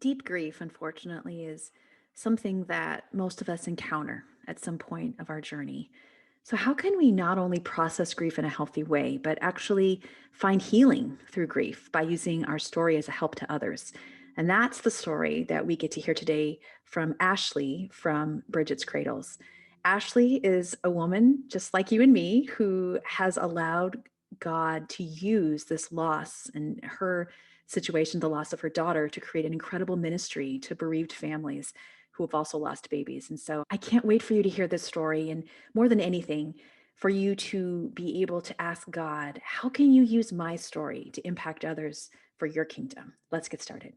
Deep grief, unfortunately, is something that most of us encounter at some point of our journey. So, how can we not only process grief in a healthy way, but actually find healing through grief by using our story as a help to others? And that's the story that we get to hear today from Ashley from Bridget's Cradles. Ashley is a woman just like you and me who has allowed God to use this loss and her situation, the loss of her daughter, to create an incredible ministry to bereaved families who have also lost babies. And so I can't wait for you to hear this story. And more than anything, for you to be able to ask God, how can you use my story to impact others for your kingdom? Let's get started.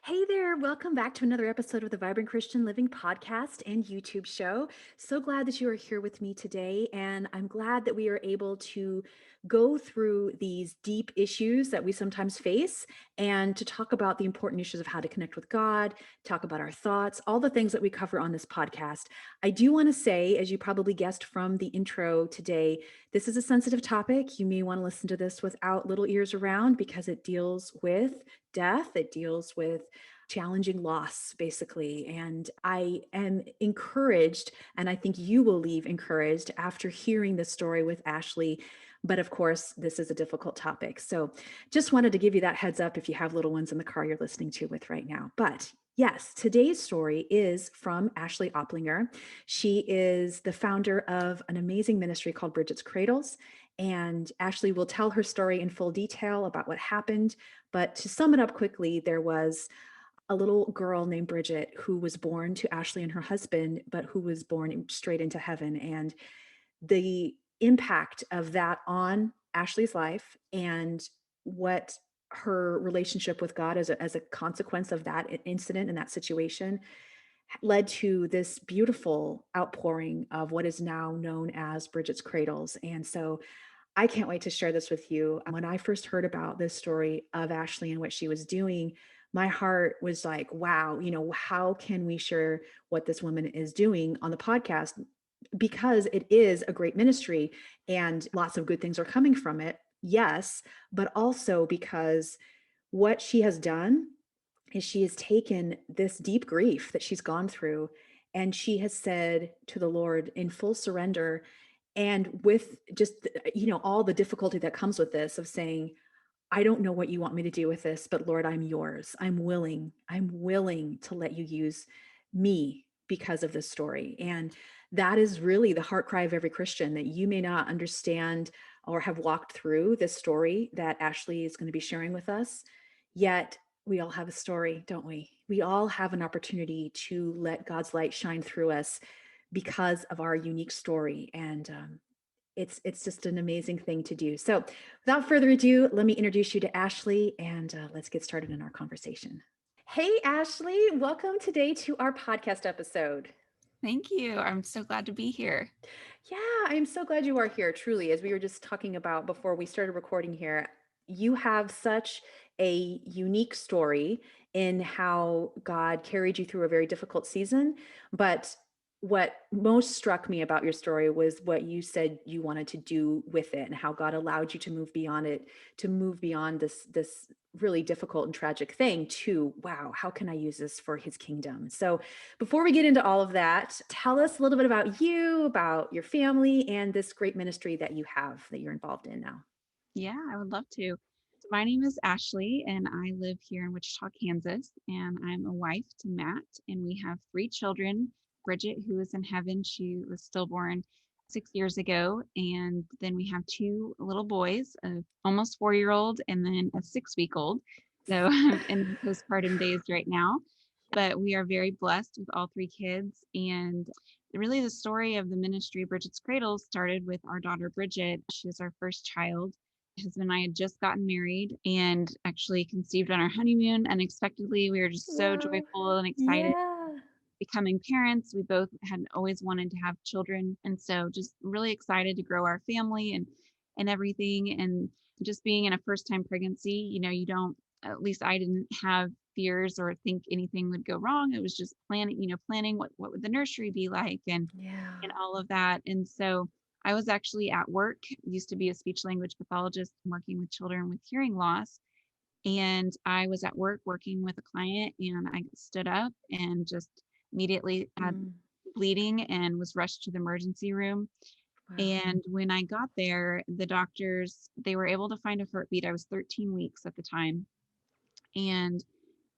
Hey there, welcome back to another episode of the Vibrant Christian Living podcast and YouTube show. So glad that you are here with me today, and I'm glad that we are able to go through these deep issues that we sometimes face and to talk about the important issues of how to connect with God, talk about our thoughts, all the things that we cover on this podcast. I do want to say, as you probably guessed from the intro today, this is a sensitive topic. You may want to listen to this without little ears around because it deals with death, it deals with challenging loss, basically. And I am encouraged, and I think you will leave encouraged after hearing this story with Ashley. But of course, this is a difficult topic. So just wanted to give you that heads up if you have little ones in the car you're listening to with right now. But yes, today's story is from Ashley Opliger. She is the founder of an amazing ministry called Bridget's Cradles. And Ashley will tell her story in full detail about what happened. But to sum it up quickly, there was a little girl named Bridget who was born to Ashley and her husband, but who was born straight into heaven. And the impact of that on Ashley's life and what her relationship with God as a consequence of that incident and that situation led to this beautiful outpouring of what is now known as Bridget's Cradles. And so I can't wait to share this with you. When I first heard about this story of Ashley and what she was doing, my heart was like, wow, how can we share what this woman is doing on the podcast? Because it is a great ministry and lots of good things are coming from it. Yes, but also because what she has done is she has taken this deep grief that she's gone through and she has said to the Lord in full surrender, and with just all the difficulty that comes with this, of saying, I don't know what you want me to do with this, but Lord, I'm yours. I'm willing to let you use me because of this story. And that is really the heart cry of every Christian, that you may not understand or have walked through this story that Ashley is going to be sharing with us. Yet we all have a story, don't we? We all have an opportunity to let God's light shine through us because of our unique story. And it's just an amazing thing to do. So without further ado, let me introduce you to Ashley, and let's get started in our conversation. Hey, Ashley, welcome today to our podcast episode. Thank you. I'm so glad to be here. Yeah, I'm so glad you are here, truly. As we were just talking about before we started recording here, you have such a unique story in how God carried you through a very difficult season. But what most struck me about your story was what you said you wanted to do with it and how God allowed you to move beyond it, to move beyond this really difficult and tragic thing to, wow, how can I use this for his kingdom? So before we get into all of that, tell us a little bit about you, about your family, and this great ministry that you have that you're involved in now. Yeah, I would love to. So my name is Ashley, and I live here in Wichita, Kansas, and I'm a wife to Matt, and we have three children. Bridget, who is in heaven, she was stillborn 6 years ago, and then we have two little boys, a almost 4-year-old and then a 6-week old. So I'm in postpartum days right now, but we are very blessed with all three kids. And really, the story of the ministry, Bridget's Cradle, started with our daughter Bridget. She was our first child. My husband and I had just gotten married and actually conceived on our honeymoon unexpectedly. We were just so Wow. joyful and excited Yeah. becoming parents. We both had always wanted to have children. And so just really excited to grow our family and everything. And just being in a first time pregnancy, you don't, at least I didn't have fears or think anything would go wrong. It was just planning what would the nursery be like Yeah. and all of that. And so I was actually at work, used to be a speech language pathologist working with children with hearing loss. And I was at work working with a client and I stood up and just immediately had Mm. bleeding and was rushed to the emergency room. Wow. And when I got there, the doctors, they were able to find a heartbeat. I was 13 weeks at the time. And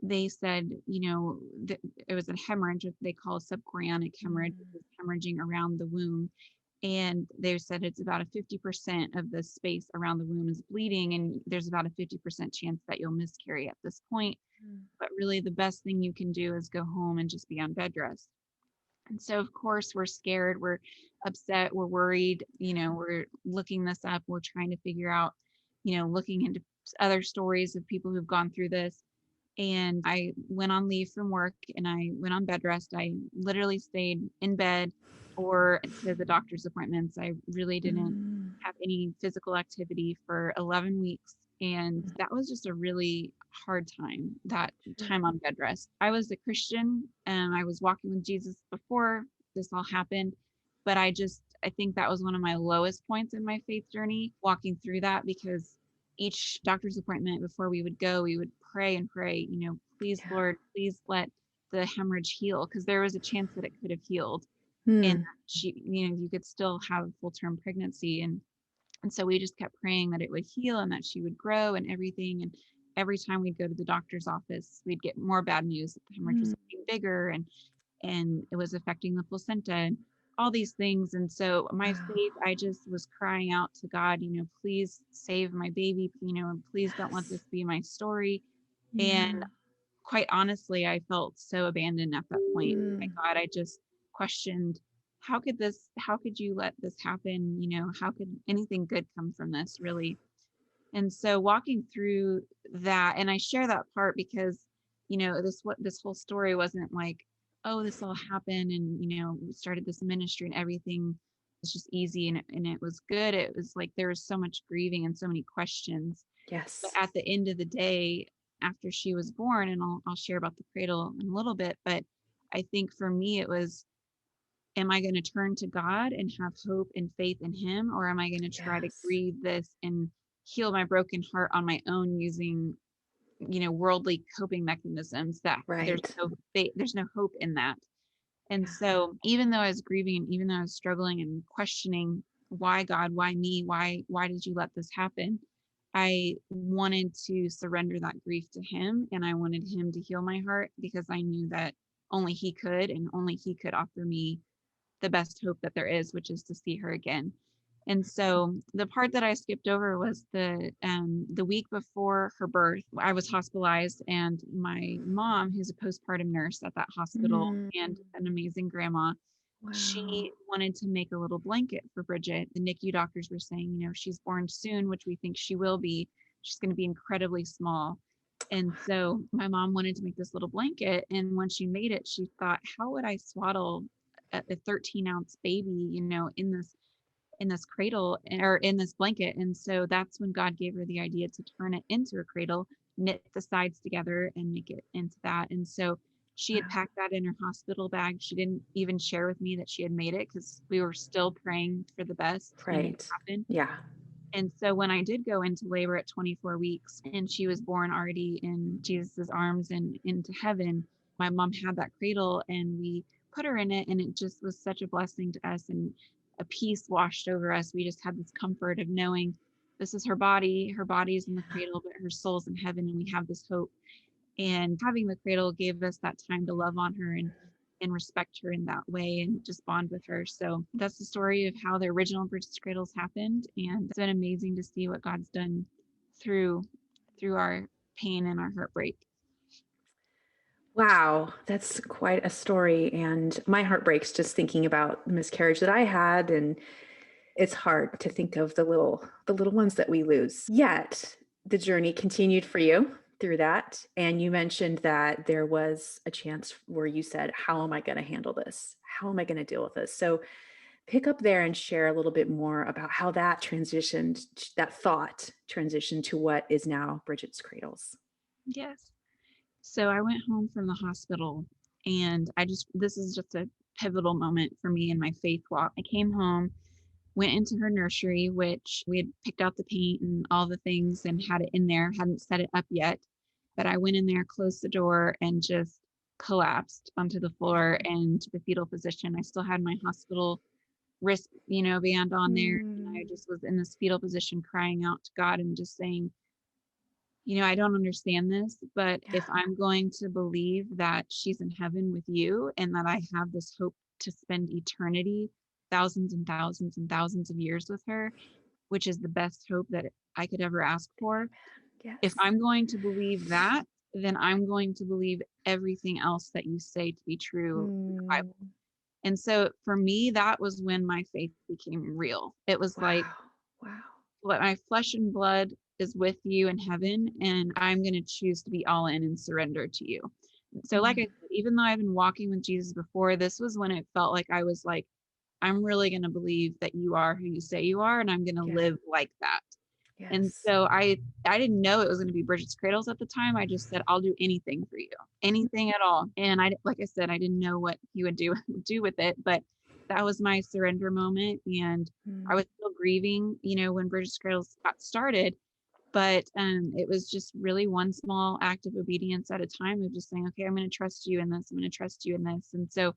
they said, that it was a hemorrhage, what they call a subchorionic hemorrhage, which Mm. is hemorrhaging around the womb. And they said it's about a 50% of the space around the womb is bleeding, and there's about a 50% chance that you'll miscarry at this point. Mm. But really, the best thing you can do is go home and just be on bed rest. And so, of course, we're scared, we're upset, we're worried, we're looking this up, we're trying to figure out, looking into other stories of people who've gone through this. And I went on leave from work and I went on bed rest. I literally stayed in bed or to the doctor's appointments. I really didn't Mm. have any physical activity for 11 weeks. And Mm. that was just a really hard time, that Sure. time on bed rest. I was a Christian and I was walking with Jesus before this all happened. But I think that was one of my lowest points in my faith journey, walking through that, because each doctor's appointment before we would go, we would pray and pray, please, Yeah. Lord, please let the hemorrhage heal, because there was a chance that it could have healed and Mm. you could still have full term pregnancy. And so we just kept praying that it would heal and that she would grow and everything. And every time we'd go to the doctor's office, we'd get more bad news that the hemorrhage was Mm. getting bigger and it was affecting the placenta and all these things. And so my Wow. faith, I just was crying out to God, please save my baby, please don't let Yes. this be my story. And Yeah. quite honestly, I felt so abandoned at that point. My Mm. God, I just questioned, how could you let this happen? How could anything good come from this, really? And so walking through that, and I share that part because, this whole story wasn't like, oh, this all happened and, we started this ministry and everything was just easy and it was good. It was like there was so much grieving and so many questions. But Yes. at the end of the day, after she was born, and I'll share about the cradle in a little bit, but I think for me it was, am I going to turn to God and have hope and faith in Him, or am I going to try to Yes. grieve this and heal my broken heart on my own using, worldly coping mechanisms that Right. there's no hope in that. And Yeah. so even though I was grieving, even though I was struggling and questioning, why God, why me, why did you let this happen? I wanted to surrender that grief to Him and I wanted Him to heal my heart, because I knew that only He could, and only He could offer me the best hope that there is, which is to see her again. And so the part that I skipped over was the week before her birth. I was hospitalized, and my mom, who's a postpartum nurse at that hospital Mm. and an amazing grandma, Wow. she wanted to make a little blanket for Bridget. The NICU doctors were saying, she's born soon, which we think she will be. She's going to be incredibly small. And so my mom wanted to make this little blanket. And when she made it, she thought, how would I swaddle a 13-ounce baby, in this cradle or in this blanket? And so that's when God gave her the idea to turn it into a cradle, knit the sides together and make it into that. And so she had Wow. packed that in her hospital bag. She didn't even share with me that she had made it, because we were still praying for the best and it Right. happened. Yeah. And so when I did go into labor at 24 weeks and she was born already in Jesus's arms and into heaven, my mom had that cradle and we put her in it, and it just was such a blessing to us, and a peace washed over us. We just had this comfort of knowing this is her body. Her body's in the cradle, but her soul's in heaven, and we have this hope. And having the cradle gave us that time to love on her and respect her in that way and just bond with her. So that's the story of how the original Bridgets Cradles happened. And it's been amazing to see what God's done through our pain and our heartbreak. Wow, that's quite a story. And my heart breaks just thinking about the miscarriage that I had. And it's hard to think of the little ones that we lose. Yet the journey continued for you through that. And you mentioned that there was a chance where you said, how am I going to handle this? How am I going to deal with this? So pick up there and share a little bit more about how that transitioned, that thought transitioned to what is now Bridget's Cradles. Yes. So I went home from the hospital, and this is just a pivotal moment for me in my faith walk. I came home, went into her nursery, which we had picked out the paint and all the things and had it in there, hadn't set it up yet. But I went in there, closed the door, and just collapsed onto the floor and to the fetal position. I still had my hospital wrist, band on there. And I Mm, just was in this fetal position crying out to God and just saying, I don't understand this, but yeah. if I'm going to believe that she's in heaven with you and that I have this hope to spend eternity, thousands and thousands and thousands of years with her, which is the best hope that I could ever ask for. If Yes. I'm going to believe that, then I'm going to believe everything else that you say to be true in the Bible. Mm, And so for me, that was when my faith became real. It was like, wow. Wow. let my flesh and blood is with you in heaven, and I'm going to choose to be all in and surrender to you. So, like I Mm, said, even though I've been walking with Jesus before, this was when it felt like I was like, I'm really going to believe that you are who you say you are, and I'm going to yeah. live like that. And Yes. so I didn't know it was going to be Bridget's Cradles at the time. I just said, I'll do anything for you, anything at all. And like I said, I didn't know what he would do with it, but that was my surrender moment. And I Mm, was still grieving, when Bridget's Cradles got started, but it was just really one small act of obedience at a time of just saying, okay, I'm going to trust you in this. I'm going to trust you in this. And so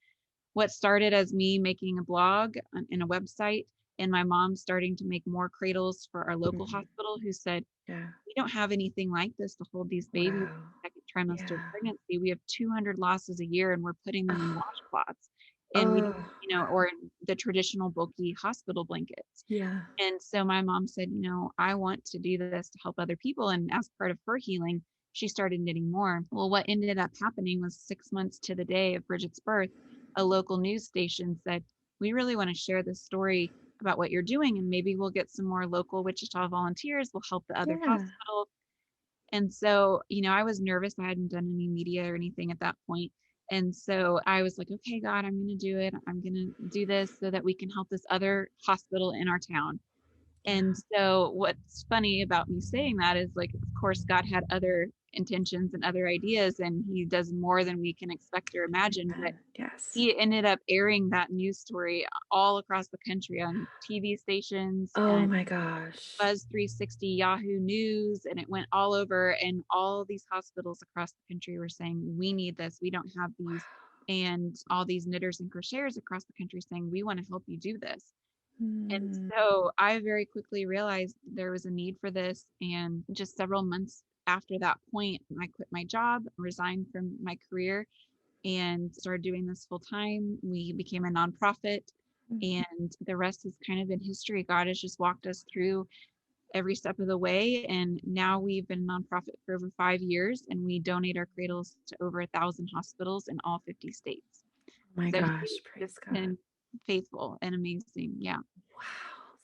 what started as me making a blog and a website, and my mom starting to make more cradles for our local mm, hospital, who said, yeah. we don't have anything like this to hold these babies Wow. in second trimester of Yeah. pregnancy. We have 200 losses a year, and we're putting them in Oh, washcloths, and we oh, need, wow. or in the traditional bulky hospital blankets. Yeah. And so my mom said, I want to do this to help other people. And as part of her healing, she started knitting more. Well, what ended up happening was 6 months to the day of Bridget's birth, a local news station said, we really want to share this story about what you're doing. And maybe we'll get some more local Wichita volunteers. We'll help the other Yeah. hospitals. And so, I was nervous. I hadn't done any media or anything at that point. And so I was like, okay, God, I'm going to do it. I'm going to do this so that we can help this other hospital in our town. And Yeah. so what's funny about me saying that is, like, of course, God had other intentions and other ideas, and he does more than we can expect or imagine. But Amen. Yes. he ended up airing that news story all across the country on TV stations Oh and my gosh. Buzz 360, Yahoo News, and it went all over. And all these hospitals across the country were saying, we need this. We don't have these. And all these knitters and crocheters across the country saying, we want to help you do this. And Mm, so I very quickly realized there was a need for this. And just several months after that point, I quit my job, resigned from my career, and started doing this full time. We became a nonprofit, mm. and the rest has kind of been history. God has just walked us through every step of the way. And now we've been a nonprofit for over 5 years, and we donate our cradles to over 1,000 hospitals in all 50 states. Oh my So gosh. he's just Praise God. been faithful and amazing. Yeah. Wow.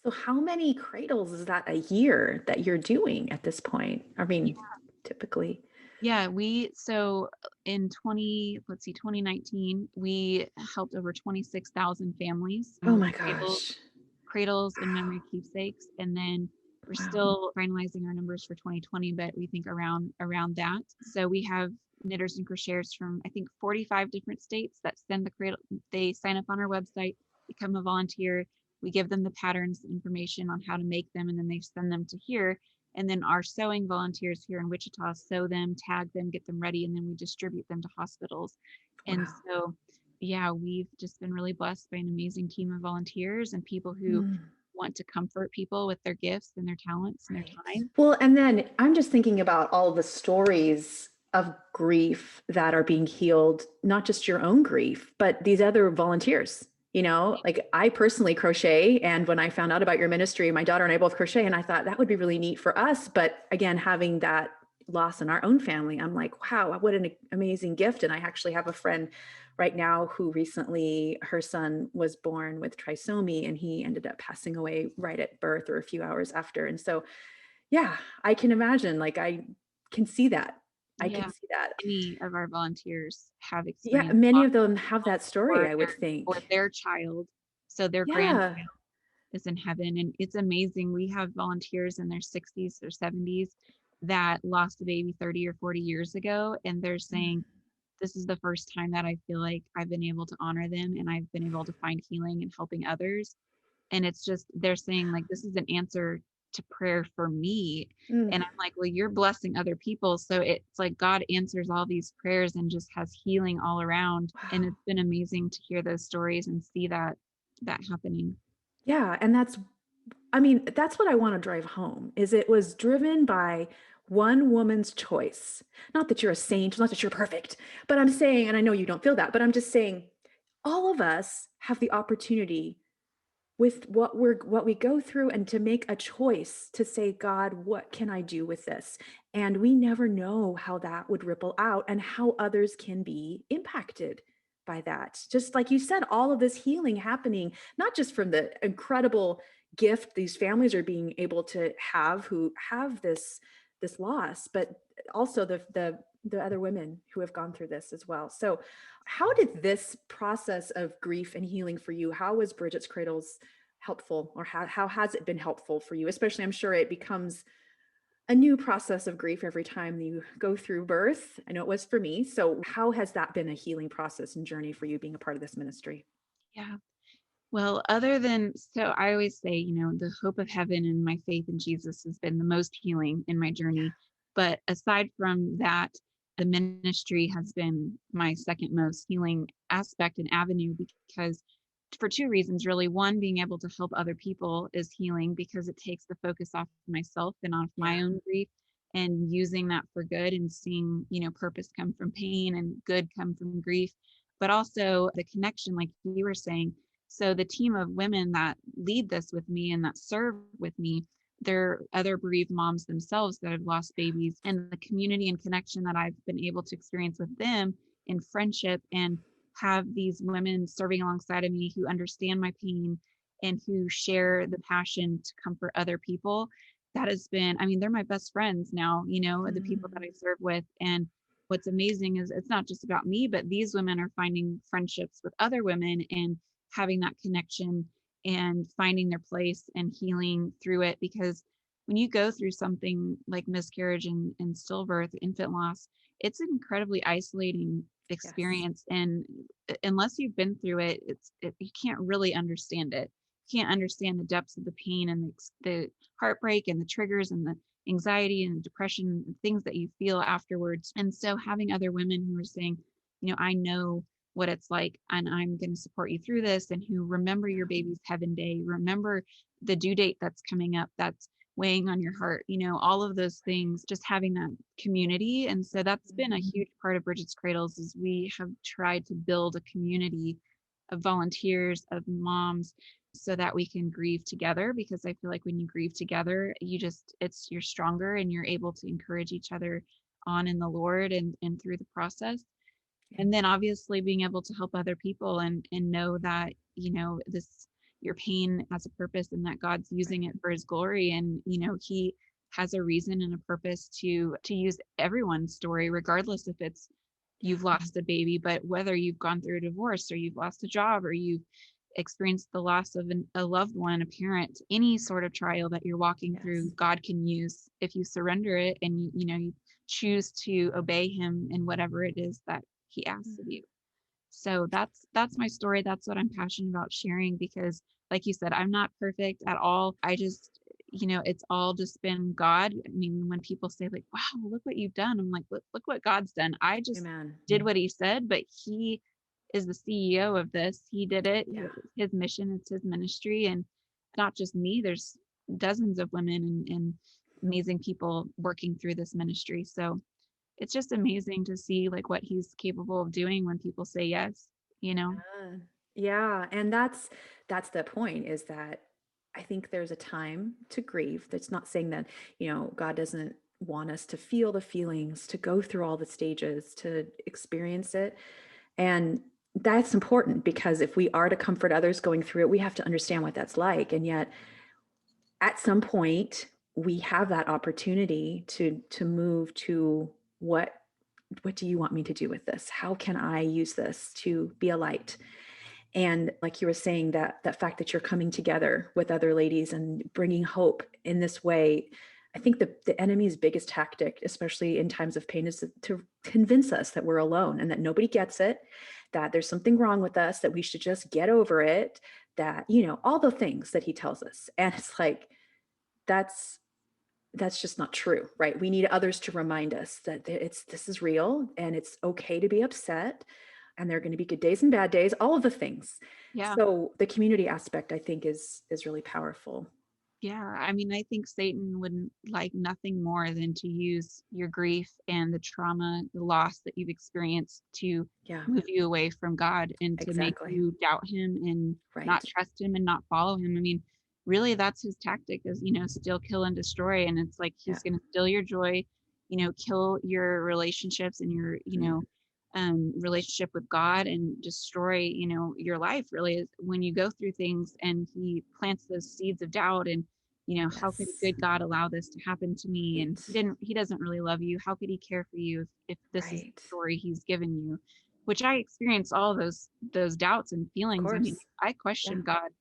So how many cradles is that a year that you're doing at this point? I mean, typically. Yeah, so in 2019, we helped over 26,000 families Oh with my gosh. cradles and memory keepsakes. And then we're Wow. still finalizing our numbers for 2020, but we think around that. So we have knitters and crocheters from, I think, 45 different states that send the cradle. They sign up on our website, become a volunteer. We give them the patterns, information on how to make them, and then they send them to here. And then our sewing volunteers here in Wichita sew them, tag them, get them ready, and then we distribute them to hospitals. And Wow. so, yeah, we've just been really blessed by an amazing team of volunteers and people who Mm, want to comfort people with their gifts and their talents and their right. time. Well, and then I'm just thinking about all the stories of grief that are being healed, not just your own grief, but these other volunteers. Like I personally crochet. And when I found out about your ministry, my daughter and I both crochet, and I thought that would be really neat for us. But again, having that loss in our own family, I'm like, wow, what an amazing gift. And I actually have a friend right now who recently, her son was born with trisomy, and he ended up passing away right at birth or a few hours after. And so, yeah, I can imagine, like, I can see that. I Yeah, can see that. many of our volunteers have Yeah, experienced many loss of them have that story, or I would think. their child. So their grandchild Yeah. is in heaven, and it's amazing. We have volunteers in their 60s or 70s that lost a baby 30 or 40 years ago. And they're Mm. saying, this is the first time that I feel like I've been able to honor them and I've been able to find healing and helping others. And it's just, they're saying, like, this is an answer to prayer for me. And Mm. I'm like, well, you're blessing other people. So it's like God answers all these prayers and just has healing all around. And Wow. it's been amazing to hear those stories and see that happening. Yeah, and I mean, that's what I want to drive home is it was driven by one woman's choice. Not that you're a saint, not that you're perfect, but I'm saying, and I know you don't feel that, but I'm just saying all of us have the opportunity with what we go through and to make a choice to say, God, what can I do with this? And we never know how that would ripple out and how others can be impacted by that. Just like you said, all of this healing happening, not just from the incredible gift these families are being able to have who have this loss, but also the other women who have gone through this as well. So how did this process of grief and healing for you, how was Bridget's Cradles helpful, or how has it been helpful for you? Especially, I'm sure it becomes a new process of grief every time you go through birth. I know it was for me. So how has that been a healing process and journey for you being a part of this ministry? Yeah. Well, other than, so I always say, the hope of heaven and my faith in Jesus has been the most healing in my journey. But aside from that, the ministry has been my second most healing aspect and avenue because for two reasons, really. One, being able to help other people is healing because it takes the focus off of myself and off Yeah. my own grief and using that for good and seeing, purpose come from pain and good come from grief. But also the connection, like you were saying, so the team of women that lead this with me and that serve with me, they're other bereaved moms themselves that have lost babies, and the community and connection that I've been able to experience with them in friendship and have these women serving alongside of me who understand my pain and who share the passion to comfort other people. That has been, I mean, they're my best friends now, the people that I Mm. serve with. And what's amazing is it's not just about me, but these women are finding friendships with other women and having that connection and finding their place and healing through it. Because when you go through something like miscarriage and stillbirth, infant loss, it's an incredibly isolating Yes. experience. And unless you've been through it, you can't really understand it. You can't understand the depths of the pain and the heartbreak and the triggers and the anxiety and depression and things that you feel afterwards. And so having other women who are saying, I know what it's like and I'm going to support you through this, and who remember your baby's heaven day, remember the due date that's coming up, that's weighing on your heart, all of those things, just having that community. And so that's been a Mhm. huge part of Bridget's Cradles is we have tried to build a community of volunteers, of moms, so that we can grieve together. Because I feel like when you grieve together, you're stronger and you're able to encourage each other on in the Lord and through the process. And then Amen. obviously being able to help other people and know that, this your pain has a purpose and that God's using Right. it for his glory. And, he has a reason and a purpose to use everyone's story, regardless if it's you've Yeah. lost a baby, but whether you've gone through a divorce or you've lost a job or you've experienced the loss of a loved one, a parent, any sort of trial that you're walking through, Yes. God can use if you surrender it and you choose to obey him in whatever it is that he asks of Mhm. you. So that's my story. That's what I'm passionate about sharing because like you said, I'm not perfect at all. I just, it's all just been God. I mean, when people say like, wow, look what you've done. I'm like, look what God's done. I just Amen. did what he said, but he is the CEO of this. He did it. Yeah. It's his mission, it's his ministry. And not just me, there's dozens of women and amazing people working through this ministry. So it's just amazing to see like what he's capable of doing when people say yes, you know? Yeah. Yeah, and that's the point is that I think there's a time to grieve. That's not saying that, God doesn't want us to feel the feelings, to go through all the stages, to experience it. And that's important because if we are to comfort others going through it, we have to understand what that's like. And yet at some point we have that opportunity to move to what do you want me to do with this? How can I use this to be a light? And like you were saying, that fact that you're coming together with other ladies and bringing hope in this way, I think the enemy's biggest tactic, especially in times of pain, is to convince us that we're alone and that nobody gets it, that there's something wrong with us, that we should just get over it, that, all the things that he tells us. And it's like, that's that's just not true, right? We need others to remind us that this is real and it's okay to be upset, and there are going to be good days and bad days, all of the things. Yeah. So the community aspect, I think, is really powerful. Yeah, I mean, I think Satan would like nothing more than to use your grief and the trauma, the loss that you've experienced to Yeah, move you away from God and to make exactly. you doubt him and not Right. trust him and not follow him. I mean, really that's his tactic is, steal, kill, and destroy. And it's like Yeah. he's gonna steal your joy, kill your relationships and your, Mm. relationship with God and destroy, your life really is when you go through things and he plants those seeds of doubt and how could a Yes. good God allow this to happen to me? And Right. he doesn't really love you. How could he care for you if this is the Right. story he's given you? Which I experienced all those doubts and Of feelings. I mean, course. I Yeah. questioned God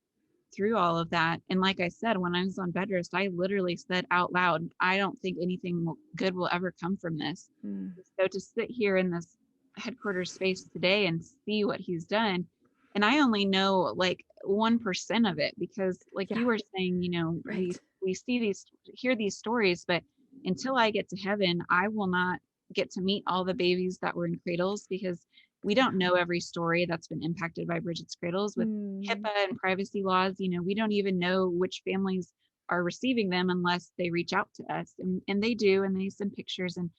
through all of that. And like I said, when I was on bed rest, I literally said out loud, I don't think anything good will ever come from this. Mm. So to sit here in this headquarters space today and see what he's done, and I only know like 1% of it because like Yeah. you were saying, Right. we see these hear these stories, but until I get to heaven, I will not get to meet all the babies that were in cradles because we Yeah. don't know every story that's been impacted by Bridget's Cradles with Mm. HIPAA and privacy laws. We don't even know which families are receiving them unless they reach out to us, and they do, and they send pictures and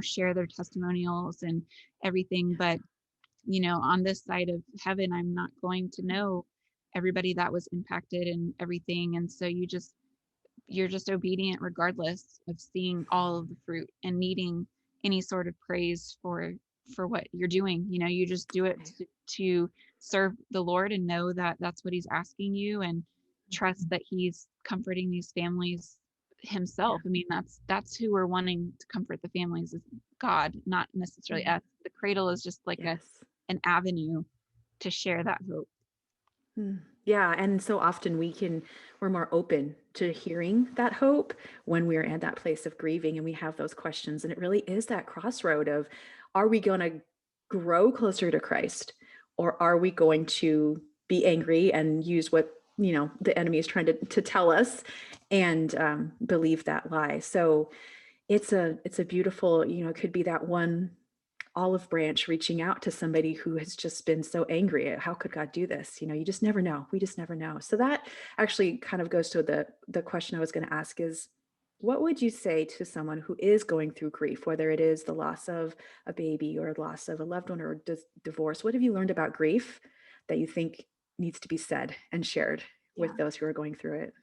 share their testimonials and everything. But on this side of heaven, I'm not going to know everybody that was impacted and everything. And so you're just obedient regardless of seeing all of the fruit and needing any sort of praise for what you're doing. You just do it Right. to serve the Lord and know that that's what he's asking you and trust Mhm. that he's comforting these families Yeah. himself. I mean, that's who we're wanting to comfort the families is God, not necessarily Mm. us. The cradle is just like a Yes. an avenue to share that hope. Mm. Yeah, and so often we're more open to hearing that hope when we're at that place of grieving and we have those questions. And it really is that crossroad of, are we going to grow closer to Christ, or are we going to be angry and use what, the enemy is trying to tell us, and believe that lie? So it's a beautiful, it could be that one olive branch reaching out to somebody who has just been so angry at, how could God do this? You just never know. We just never know. So that actually kind of goes to the question I was going to ask is, what would you say to someone who is going through grief, whether it is the loss of a baby or loss of a loved one or divorce? What have you learned about grief that you think needs to be said and shared Yeah. with those who are going through it?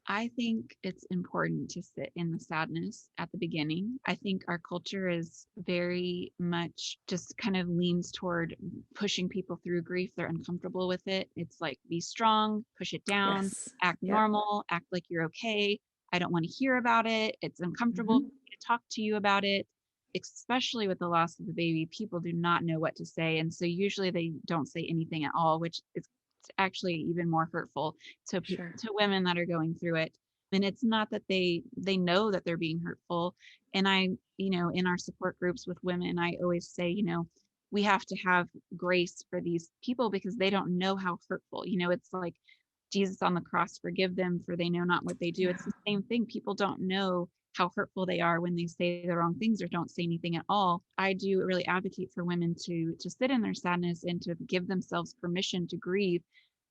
I think it's important to sit in the sadness at the beginning. I think our culture is very much just kind of leans toward pushing people through grief. They're uncomfortable with it. It's like, be strong, push it down, Yes. act Yep. normal, act like you're okay. I don't want to hear about it. It's uncomfortable for Hmm. me to talk to you about it, especially with the loss of the baby. People do not know what to say. And so usually they don't say anything at all, which is actually even more hurtful Sure. to women that are going through it. And it's not that they know that they're being hurtful. And I, in our support groups with women, I always say, we have to have grace for these people because they don't know how hurtful. It's like Jesus on the cross, forgive them for they know not what they do. Yeah. It's the same thing. People don't know how hurtful they are when they say the wrong things or don't say anything at all. I do really advocate for women to sit in their sadness and to give themselves permission to grieve,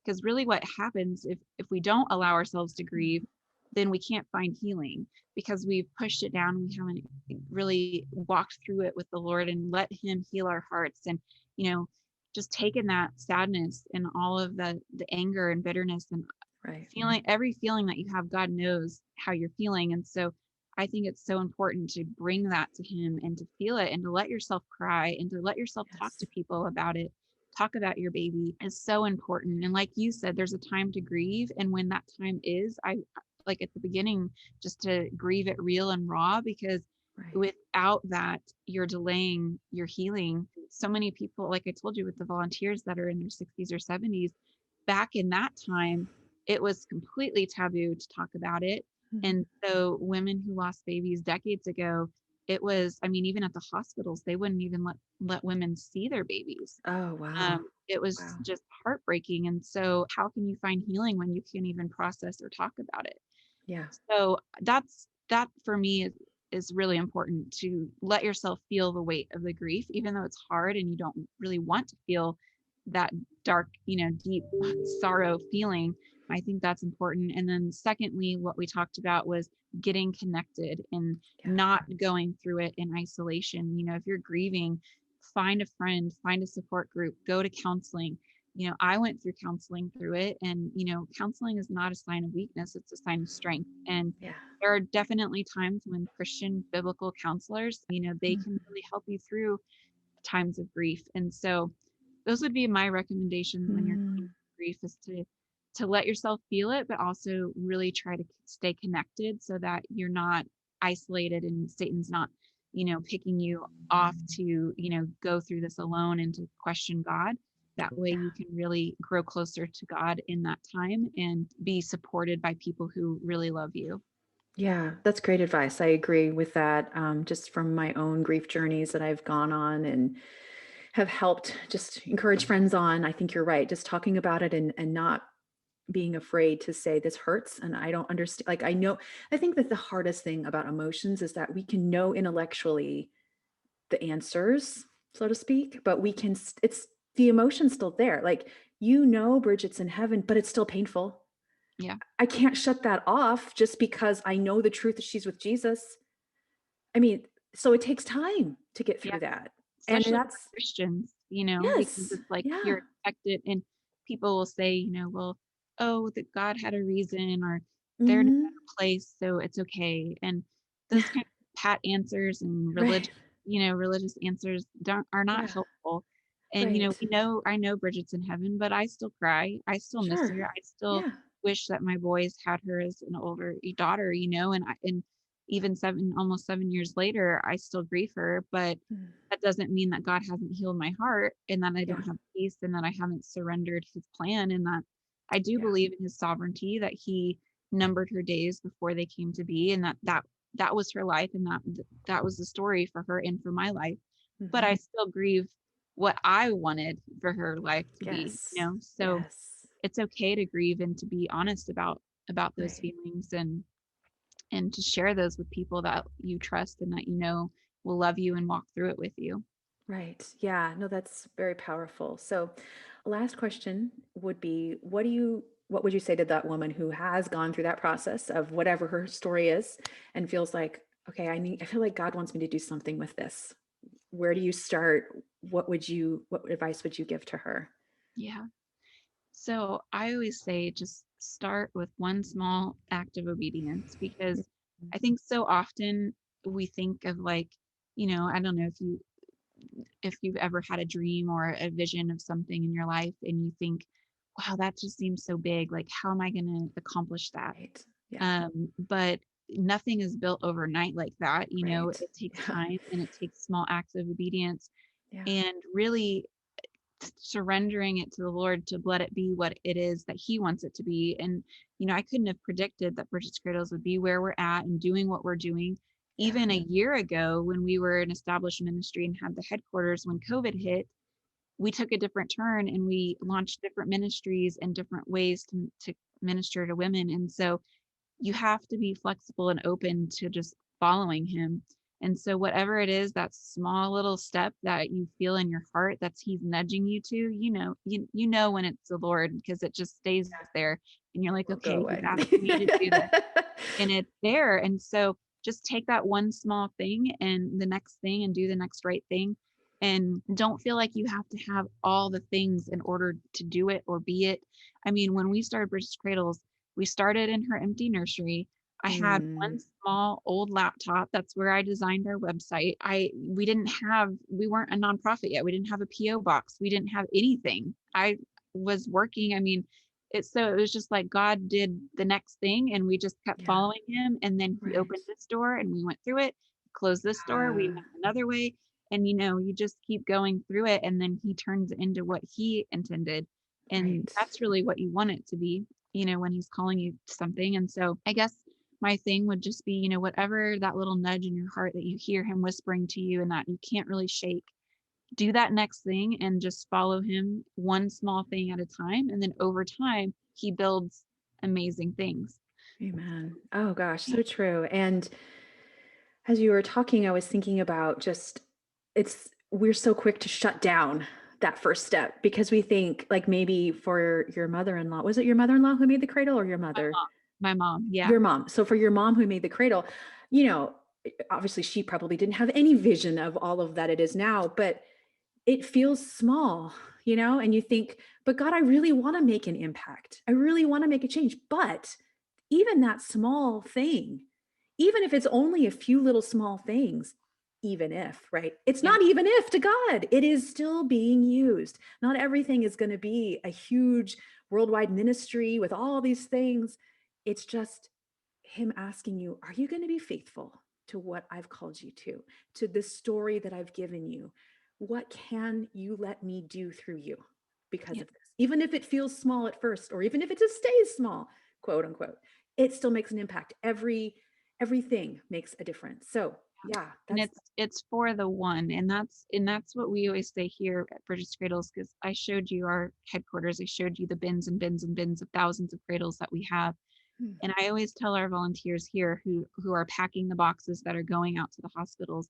because really what happens if we don't allow ourselves to grieve, then we can't find healing because we've pushed it down. We haven't really walked through it with the Lord and let him heal our hearts and you know just taken that sadness and all of the anger and bitterness and Right. every feeling that you have. God knows how you're feeling. And so I think it's so important to bring that to him and to feel it and to let yourself cry and to let yourself talk to Yes. people about it. Talk about your baby is so important. And like you said, there's a time to grieve. And when that time is, I like at the beginning, just to grieve it real and raw, because Right. without that, you're delaying your healing. So many people, like I told you, with the volunteers that are in their 60s or 70s, back in that time, it was completely taboo to talk about it. Mhm. And so women who lost babies decades ago, it was, I mean, even at the hospitals, they wouldn't even let women see their babies. Oh, wow. It was Wow. just heartbreaking. And so how can you find healing when you can't even process or talk about it? Yeah. So that for me is really important, to let yourself feel the weight of the grief, even though it's hard and you don't really want to feel that dark, deep sorrow feeling. I think that's important. And then secondly, what we talked about was getting connected and Yeah. not going through it in isolation. If you're grieving, find a friend, find a support group, go to counseling. I went through counseling through it, and counseling is not a sign of weakness, it's a sign of strength. And Yeah. there are definitely times when Christian biblical counselors, they Mhm. can really help you through times of grief. And so those would be my recommendations when you're going Mm. through grief, is to let yourself feel it, but also really try to stay connected so that you're not isolated and Satan's not, picking you off to, go through this alone and to question God. That way Yeah. you can really grow closer to God in that time and be supported by people who really love you. Yeah, that's great advice. I agree with that. Just from my own grief journeys that I've gone on and have helped just encourage friends on. I think you're right. Just talking about it and not being afraid to say this hurts and I don't understand. Like I know, I think that the hardest thing about emotions is that we can know intellectually the answers, so to speak, but we can, it's the emotion's still there. Like, Bridget's in heaven, but it's still painful. Yeah. I can't shut that off just because I know the truth that she's with Jesus. I mean, so it takes time to get Yeah. through that. And Especially for that's, Christians, because yes, it's like yeah. you're expected, and people will say, well, oh, that God had a reason, or they're in a Hmm. better place, so it's okay. And those kind of pat answers and Right. religious answers are not Yeah. helpful. And Right. I know Bridget's in heaven, but I still cry. I still miss Sure. her. I still Yeah. wish that my boys had her as an older daughter, and even almost 7 years later, I still grieve her, but Mm. that doesn't mean that God hasn't healed my heart and that I Yeah. don't have peace and that I haven't surrendered his plan, and that I do Yeah. believe in his sovereignty, that he numbered her days before they came to be, and that was her life, and that was the story for her and for my life. But I Hmm. still grieve what I wanted for her life to be, Yes. so Yes. it's okay to grieve and to be honest about those Right. feelings, and to share those with people that you trust and that will love you and walk through it with you. Right. Yeah. No, that's very powerful. So, last question would be what would you say to that woman who has gone through that process of whatever her story is and feels like, okay, I feel like God wants me to do something with this. Where do you start? What advice would you give to her? Yeah. So I always say just start with one small act of obedience, because Mhm. I think so often we think of, like, I don't know if you've ever had a dream or a vision of something in your life and you think, wow, that just seems so big. Like, how am I going to accomplish that? Right. Yeah. But nothing is built overnight like that. Right. It takes Yeah. time and it takes small acts of obedience, Yeah. and really surrendering it to the Lord to let it be what it is that He wants it to be. And, I couldn't have predicted that Bridget's Cradles would be where we're at and doing what we're doing. Yeah. Even a year ago, when we were an established ministry and had the headquarters, when COVID hit, we took a different turn and we launched different ministries and different ways to minister to women. And so you have to be flexible and open to just following him. And so whatever it is, that small little step that you feel in your heart that's he's nudging you to, you know when it's the Lord, because it just stays there and you're It like, won't go okay, he's away. asking me to do this, and it's there. And so just take that one small thing and the next thing and do the next right thing. And don't feel like you have to have all the things in order to do it or be it. I mean, when we started Bridget's Cradles, we started in her empty nursery. I had one Mm. small old laptop. That's where I designed our website. We weren't a nonprofit yet. We didn't have a PO box. We didn't have anything. I was working. I mean, it was just like God did the next thing and we just kept Yeah. following him. And then he Right. opened this door and we went through it, closed this door, we Uh, went another way. And you just keep going through it. And then he turns it into what he intended. And right. that's really what you want it to be, when he's calling you to something. And so I guess my thing would just be, whatever that little nudge in your heart that you hear him whispering to you and that you can't really shake, do that next thing and just follow him one small thing at a time. And then over time, he builds amazing things. Amen. Oh gosh, Yeah. so true. And as you were talking, I was thinking about just we're so quick to shut down that first step because we think like maybe for your mother-in-law, was it your mother-in-law who made the cradle or your My mother? mom. My mom. Yeah. Your mom. So for your mom who made the cradle, you know, obviously she probably didn't have any vision of all of that it is now, but it feels small, and you think, but God, I really want to make an impact. I really want to make a change. But even that small thing, even if it's only a few little small things, even if, right? It's Yeah. not even if to God, it is still being used. Not everything is going to be a huge worldwide ministry with all these things. It's just him asking you, are you going to be faithful to what I've called you to this story that I've given you? What can you let me do through you because Yeah. of this? Even if it feels small at first, or even if it just stays small, quote unquote, it still makes an impact. Everything makes a difference. So yeah, And that's it's for the one. And that's what we always say here at Bridget's Cradles, because I showed you our headquarters. I showed you the bins and bins and bins of thousands of cradles that we have. hmm, And I always tell our volunteers here who are packing the boxes that are going out to the hospitals,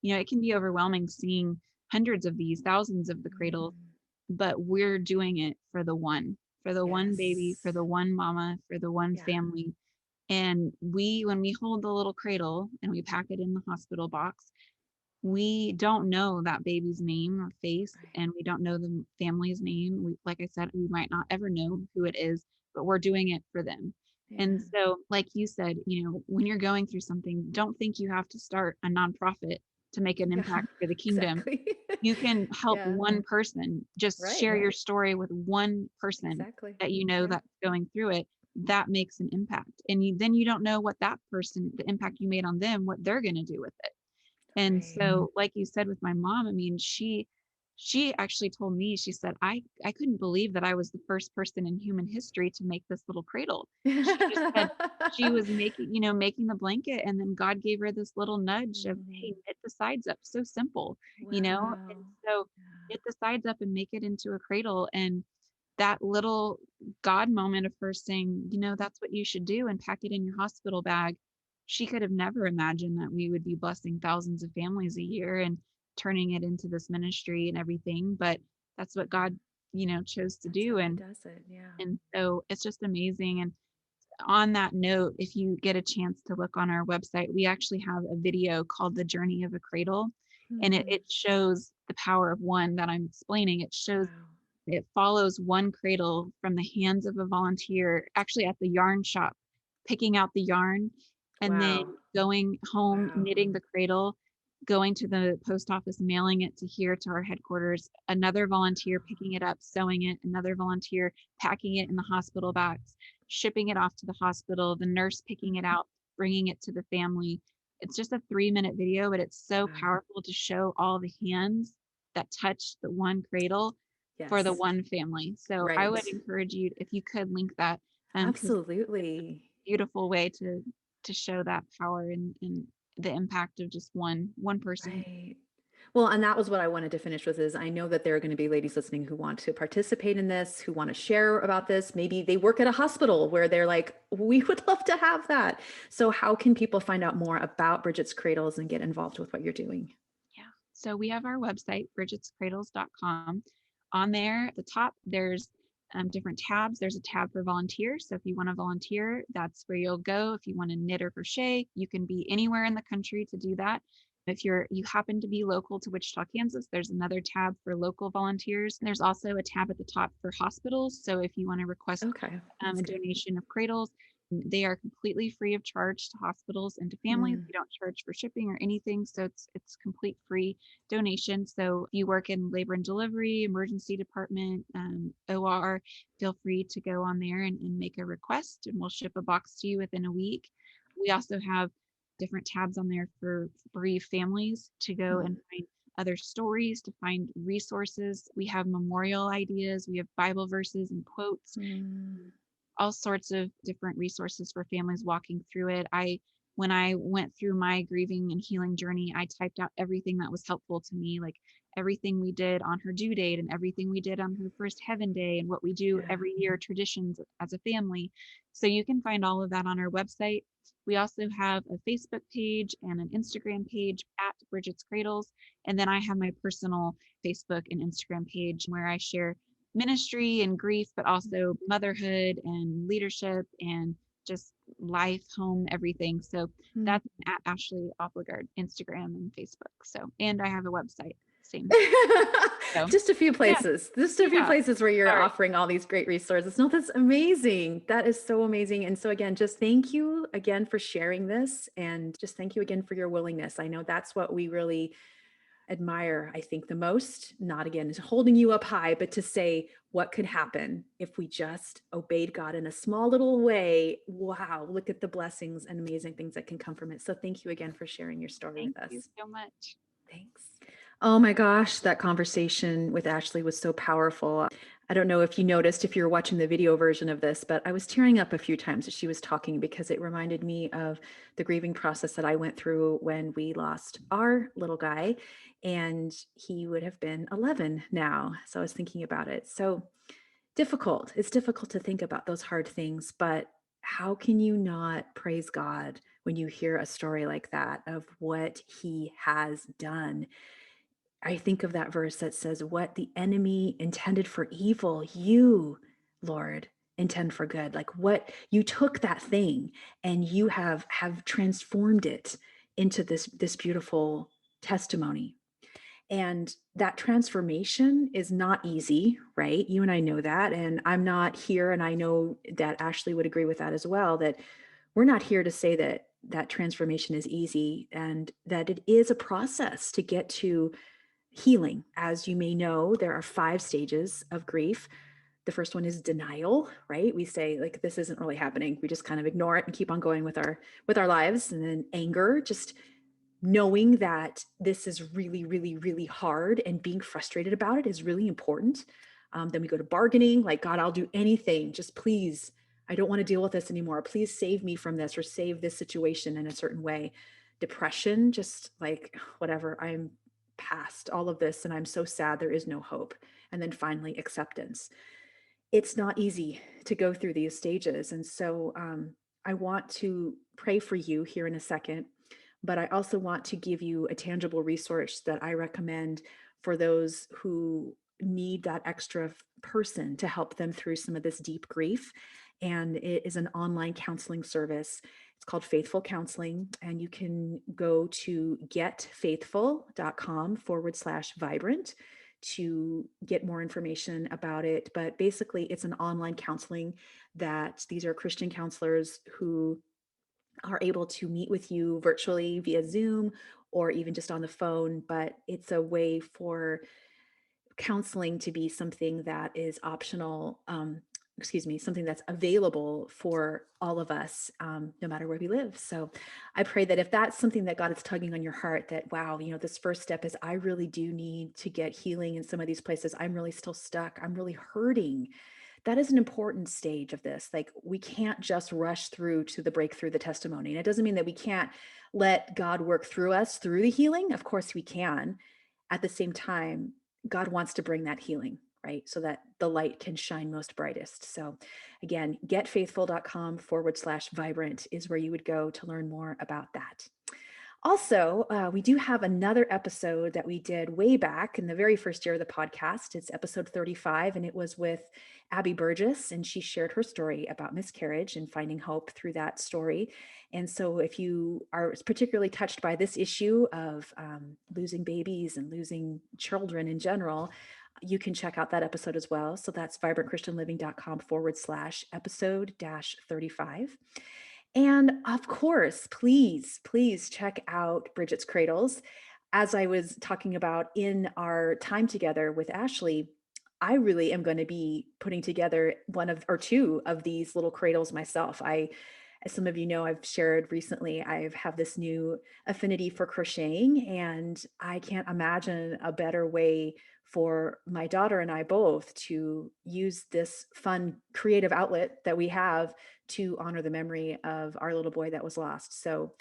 it can be overwhelming seeing hundreds of these, thousands of the cradles, mm, but we're doing it for the one baby, for yes. the one mama, for the one Yeah. family. And when we hold the little cradle and we pack it in the hospital box, we don't know that baby's name or face, Right. and we don't know the family's name. Like I said, we might not ever know who it is, but we're doing it for them. And Amen. so, like you said, when you're going through something, don't think you have to start a nonprofit to make an Yeah. impact for the kingdom. Exactly. You can help Yeah. one person, just Right. share your story with one person Exactly. that you know Yeah. that's going through it. That makes an impact. And then you don't know what that person, the impact you made on them, what they're going to do with it. And Right. so, like you said with my mom, I mean, she actually told me, she said, I couldn't believe that I was the first person in human history to make this little cradle. She just said she was making the blanket, and then God gave her this little nudge of, hey, Mm, knit the sides up. So simple, and wow. so Yeah. knit the sides up and make it into a cradle. And that little God moment of her saying, that's what you should do and pack it in your hospital bag. She could have never imagined that we would be blessing thousands of families a year and turning it into this ministry and everything. But that's what God, chose to That's do. how he And does it. Yeah. and so it's just amazing. And on that note, if you get a chance to look on our website, we actually have a video called The Journey of a Cradle. And it, Hmm. it shows the power of one that I'm explaining. Wow. It follows one cradle from the hands of a volunteer, actually at the yarn shop, picking out the yarn, and then Wow. going home, Wow. knitting the cradle, going to the post office, mailing it to here to our headquarters, another volunteer picking it up, sewing it, another volunteer packing it in the hospital bags, shipping it off to the hospital, the nurse picking it out, bringing it to the family. It's just a 3-minute video, but it's so Wow. powerful to show all the hands that touch the one cradle for the Yes. one family. So I would Right. encourage you, if you could, link that, because it's a Absolutely. beautiful way to show that power and the impact of just one person. Right. Well, and that was what I wanted to finish with is I know that there are going to be ladies listening who want to participate in this, who want to share about this. Maybe they work at a hospital where they're like, we would love to have that. So how can people find out more about Bridget's Cradles and get involved with what you're doing? Yeah. So we have our website, bridgetscradles.com. On there at the top, there's different tabs. There's a tab for volunteers. So if you want to volunteer, that's where you'll go. If you want to knit or crochet, you can be anywhere in the country to do that. If you happen to be local to Wichita, Kansas, there's another tab for local volunteers. There's also a tab at the top for hospitals. So if you want to request Okay. a That's good. donation of cradles, they are completely free of charge to hospitals and to families. Mm, We don't charge for shipping or anything, so it's complete free donation. So if you work in labor and delivery, emergency department, OR, feel free to go on there and make a request, and we'll ship a box to you within a week. We also have different tabs on there for bereaved families to go mm, and find other stories, to find resources. We have memorial ideas, we have Bible verses and quotes, mm. all sorts of different resources for families walking through it. When I went through my grieving and healing journey, I typed out everything that was helpful to me, like everything we did on her due date and everything we did on her first heaven day and what we do Yeah. every year, traditions as a family. So you can find all of that on our website. We also have a Facebook page and an Instagram page at Bridget's Cradles. And then I have my personal Facebook and Instagram page where I share ministry and grief, but also motherhood and leadership and just life, home, everything. So Hmm. that's at Ashley Opliger, Instagram and Facebook. So, and I have a website, same. So, Just a few yeah, places, just a few yeah. places where you're Sorry. offering all these great resources. No, that's amazing. That is so amazing. And so again, just thank you again for sharing this and just thank you again for your willingness. I know that's what we really admire, I think, the most. Not again is holding you up high, but to say what could happen if we just obeyed God in a small little way. Wow, look at the blessings and amazing things that can come from it. So thank you again for sharing your story Thank with you us. so much. Thanks. Oh my gosh, that conversation with Ashley was so powerful. I don't know if you noticed if you were watching the video version of this, but I was tearing up a few times as she was talking because it reminded me of the grieving process that I went through when we lost our little guy, and he would have been 11 now. So I was thinking about it. So difficult. It's difficult to think about those hard things, but how can you not praise God when you hear a story like that of what he has done? I think of that verse that says, what the enemy intended for evil, you, Lord, intend for good. Like what you took that thing and you have transformed it into this beautiful testimony. And that transformation is not easy, right? You and I know that. And I'm not here, and I know that Ashley would agree with that as well, that we're not here to say that that transformation is easy and that it is a process to get to healing. As you may know, there are 5 stages of grief. The first one is denial, right? We say like this isn't really happening. We just kind of ignore it and keep on going with our lives. And then anger, just knowing that this is really, really, really hard and being frustrated about it is really important. Then we go to bargaining, like, God, I'll do anything. Just please, I don't want to deal with this anymore. Please save me from this or save this situation in a certain way. Depression, just like, whatever, I'm past all of this and I'm so sad. There is no hope. And then finally, acceptance. It's not easy to go through these stages. And so I want to pray for you here in a second, but I also want to give you a tangible resource that I recommend for those who need that extra person to help them through some of this deep grief. And it is an online counseling service. It's called Faithful Counseling. And you can go to getfaithful.com/vibrant to get more information about it. But basically, it's an online counseling that these are Christian counselors who are able to meet with you virtually via Zoom or even just on the phone. But it's a way for counseling to be something that is optional, something that's available for all of us, no matter where we live. So I pray that if that's something that God is tugging on your heart, that, wow, this first step is I really do need to get healing in some of these places. I'm really still stuck. I'm really hurting. That is an important stage of this. Like, we can't just rush through to the breakthrough, the testimony. And it doesn't mean that we can't let God work through us through the healing. Of course we can. At the same time, God wants to bring that healing, right? So that the light can shine most brightest. So again, getfaithful.com/vibrant is where you would go to learn more about that. Also, we do have another episode that we did way back in the very first year of the podcast. It's episode 35, and it was with Abby Burgess, and she shared her story about miscarriage and finding hope through that story. And so, if you are particularly touched by this issue of losing babies and losing children in general, you can check out that episode as well. So that's vibrantchristianliving.com/episode-35. And of course, please, please check out Bridget's Cradles. As I was talking about in our time together with Ashley, I really am going to be putting together one of or two of these little cradles myself. As some of you know, I've shared recently, I have this new affinity for crocheting, and I can't imagine a better way for my daughter and I both to use this fun creative outlet that we have to honor the memory of our little boy that was lost. So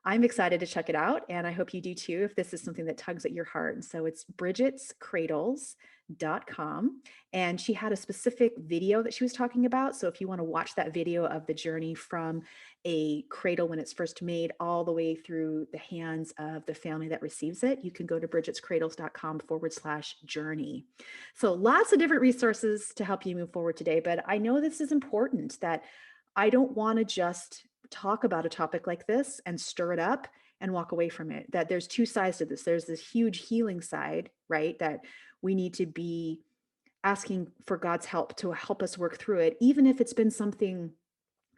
I'm excited to check it out, and I hope you do too if this is something that tugs at your heart. And so it's bridgetscradles.com, and she had a specific video that she was talking about. So if you want to watch that video of the journey from a cradle when it's first made all the way through the hands of the family that receives it, you can go to bridgetscradles.com/journey. So lots of different resources to help you move forward today. But I know this is important, that I don't want to just talk about a topic like this and stir it up and walk away from it. That there's two sides to this. There's this huge healing side, right? That we need to be asking for God's help to help us work through it, even if it's been something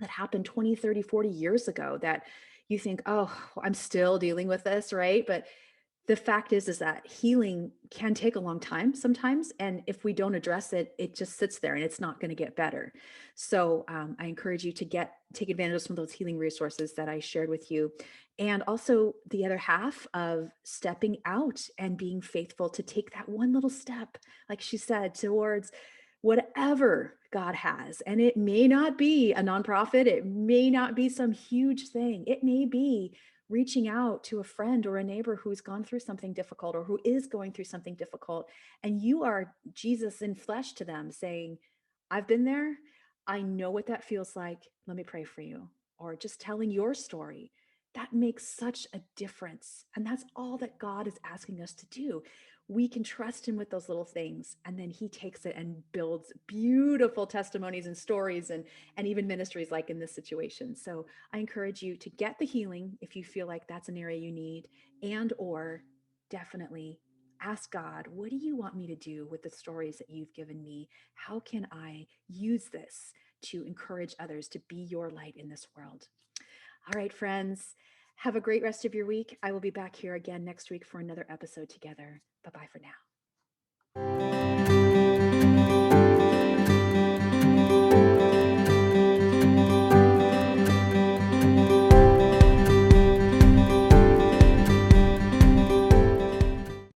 that happened 20, 30, 40 years ago that you think, oh, I'm still dealing with this, right? But the fact is that healing can take a long time sometimes, and if we don't address it, it just sits there and it's not going to get better. So I encourage you to take advantage of some of those healing resources that I shared with you, and also the other half of stepping out and being faithful to take that one little step, like she said, towards whatever God has. And it may not be a nonprofit, it may not be some huge thing, it may be reaching out to a friend or a neighbor who's gone through something difficult or who is going through something difficult. And you are Jesus in flesh to them, saying, I've been there. I know what that feels like. Let me pray for you. Or just telling your story. That makes such a difference. And that's all that God is asking us to do. We can trust him with those little things. And then he takes it and builds beautiful testimonies and stories and even ministries like in this situation. So I encourage you to get the healing if you feel like that's an area you need, and or definitely ask God, what do you want me to do with the stories that you've given me? How can I use this to encourage others to be your light in this world? All right, friends, have a great rest of your week. I will be back here again next week for another episode together. Bye-bye for now.